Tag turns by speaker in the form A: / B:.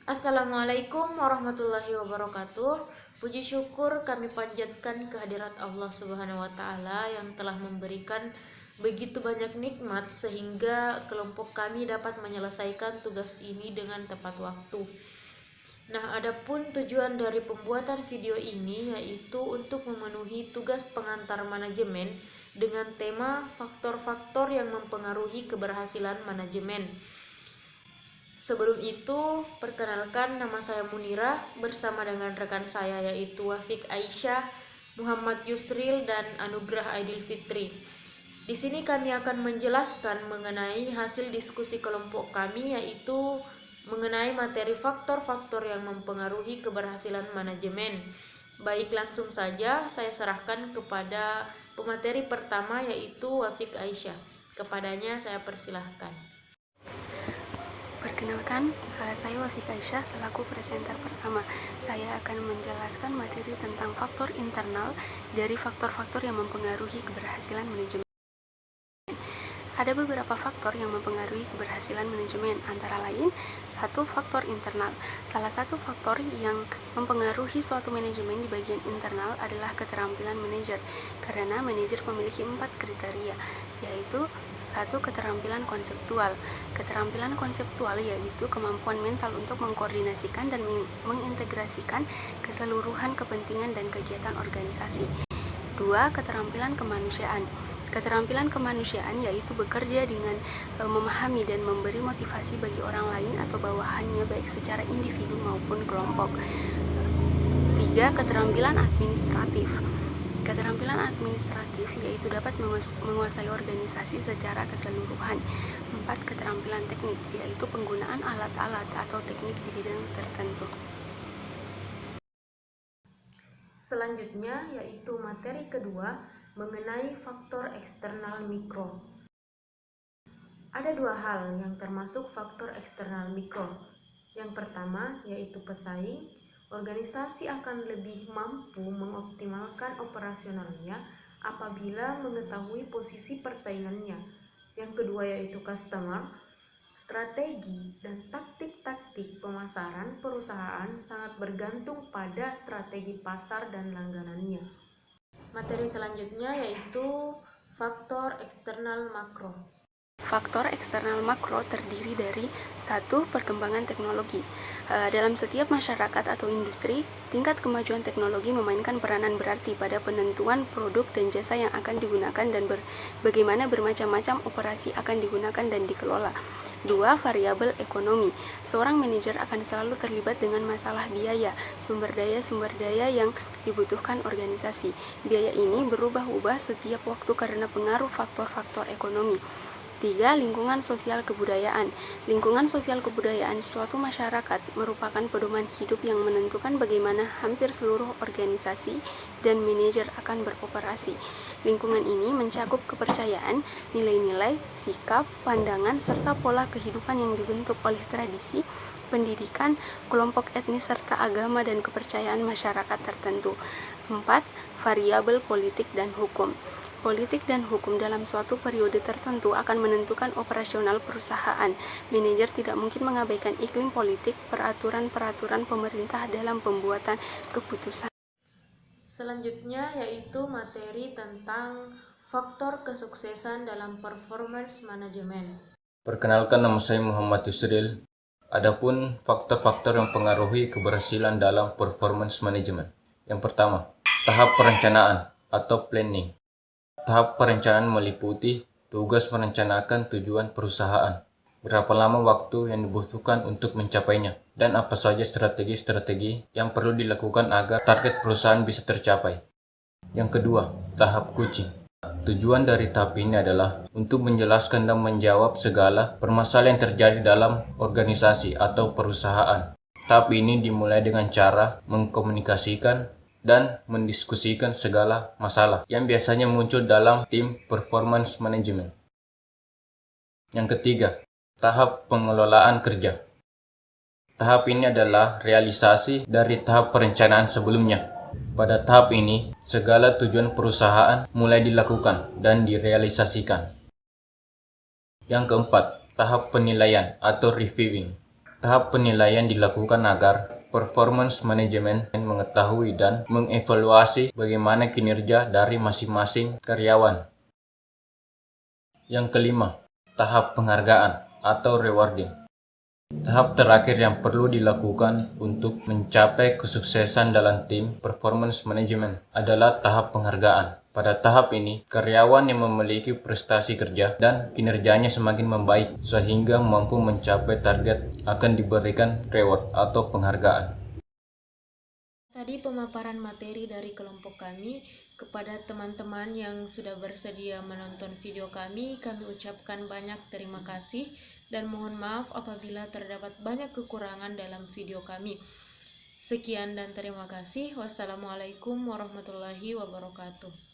A: Assalamualaikum warahmatullahi wabarakatuh. Puji syukur kami panjatkan kehadirat Allah Subhanahu wa taala yang telah memberikan begitu banyak nikmat sehingga kelompok kami dapat menyelesaikan tugas ini dengan tepat waktu. Nah, adapun tujuan dari pembuatan video ini yaitu untuk memenuhi tugas pengantar manajemen dengan tema faktor-faktor yang mempengaruhi keberhasilan manajemen. Sebelum itu, perkenalkan, nama saya Munira bersama dengan rekan saya yaitu Wafik Aisyah, Muhammad Yusril, dan Anugrah Aidil Fitri. Di sini kami akan menjelaskan mengenai hasil diskusi kelompok kami yaitu mengenai materi faktor-faktor yang mempengaruhi keberhasilan manajemen. Baik, langsung saja saya serahkan kepada pemateri pertama yaitu Wafik Aisyah. Kepadanya saya persilahkan.
B: Perkenalkan, saya Wafik Aisyah selaku presenter pertama. Saya akan menjelaskan materi tentang faktor internal dari faktor-faktor yang mempengaruhi keberhasilan manajemen. Ada beberapa faktor yang mempengaruhi keberhasilan manajemen, antara lain, satu, faktor internal. Salah satu faktor yang mempengaruhi suatu manajemen di bagian internal adalah keterampilan manajer, karena manajer memiliki 4 kriteria, yaitu satu, keterampilan konseptual. Keterampilan konseptual yaitu kemampuan mental untuk mengkoordinasikan dan mengintegrasikan keseluruhan kepentingan dan kegiatan organisasi. Dua, keterampilan kemanusiaan. Keterampilan kemanusiaan yaitu bekerja dengan memahami dan memberi motivasi bagi orang lain atau bawahannya baik secara individu maupun kelompok. Tiga, keterampilan administratif. Keterampilan administratif yaitu dapat menguasai organisasi secara keseluruhan. 4. Keterampilan teknik yaitu penggunaan alat-alat atau teknik di bidang tertentu.
A: Selanjutnya yaitu materi kedua mengenai faktor eksternal mikro. Ada dua hal yang termasuk faktor eksternal mikro. Yang pertama yaitu pesaing. Organisasi akan lebih mampu mengoptimalkan operasionalnya apabila mengetahui posisi persaingannya. Yang kedua yaitu customer. Strategi dan taktik-taktik pemasaran perusahaan sangat bergantung pada strategi pasar dan langganannya. Materi selanjutnya yaitu faktor eksternal makro.
B: Faktor eksternal makro terdiri dari satu, perkembangan teknologi. Dalam setiap masyarakat atau industri, tingkat kemajuan teknologi memainkan peranan berarti pada penentuan produk dan jasa yang akan digunakan dan bagaimana bermacam-macam operasi akan digunakan dan dikelola. Dua, variabel ekonomi. Seorang manajer akan selalu terlibat dengan masalah biaya, sumber daya yang dibutuhkan organisasi. Biaya ini berubah-ubah setiap waktu karena pengaruh faktor-faktor ekonomi. 3. Lingkungan sosial kebudayaan. Lingkungan sosial kebudayaan suatu masyarakat merupakan pedoman hidup yang menentukan bagaimana hampir seluruh organisasi dan manajer akan beroperasi. Lingkungan ini mencakup kepercayaan, nilai-nilai, sikap, pandangan, serta pola kehidupan yang dibentuk oleh tradisi, pendidikan, kelompok etnis, serta agama dan kepercayaan masyarakat tertentu. 4. Variabel politik dan hukum. Politik dan hukum dalam suatu periode tertentu akan menentukan operasional perusahaan. Manajer tidak mungkin mengabaikan iklim politik, peraturan-peraturan pemerintah dalam pembuatan keputusan.
A: Selanjutnya yaitu materi tentang faktor kesuksesan dalam performance management.
C: Perkenalkan, nama saya Muhammad Yusril. Adapun faktor-faktor yang mempengaruhi keberhasilan dalam performance management. Yang pertama, tahap perencanaan atau planning. Tahap perencanaan meliputi tugas merencanakan tujuan perusahaan, berapa lama waktu yang dibutuhkan untuk mencapainya, dan apa saja strategi-strategi yang perlu dilakukan agar target perusahaan bisa tercapai. Yang kedua, tahap coaching. Tujuan dari tahap ini adalah untuk menjelaskan dan menjawab segala permasalahan yang terjadi dalam organisasi atau perusahaan. Tahap ini dimulai dengan cara mengkomunikasikan dan mendiskusikan segala masalah yang biasanya muncul dalam tim performance management. Yang ketiga, tahap pengelolaan kerja. Tahap ini adalah realisasi dari tahap perencanaan sebelumnya. Pada tahap ini, segala tujuan perusahaan mulai dilakukan dan direalisasikan. Yang keempat, tahap penilaian atau reviewing. Tahap penilaian dilakukan agar performance manajemen mengetahui dan mengevaluasi bagaimana kinerja dari masing-masing karyawan. Yang kelima, tahap penghargaan atau rewarding. Tahap terakhir yang perlu dilakukan untuk mencapai kesuksesan dalam tim performance management adalah tahap penghargaan. Pada tahap ini, karyawan yang memiliki prestasi kerja dan kinerjanya semakin membaik sehingga mampu mencapai target akan diberikan reward atau penghargaan.
A: Tadi pemaparan materi dari kelompok kami. Kepada teman-teman yang sudah bersedia menonton video kami ucapkan banyak terima kasih dan mohon maaf apabila terdapat banyak kekurangan dalam video kami. Sekian dan terima kasih. Wassalamualaikum warahmatullahi wabarakatuh.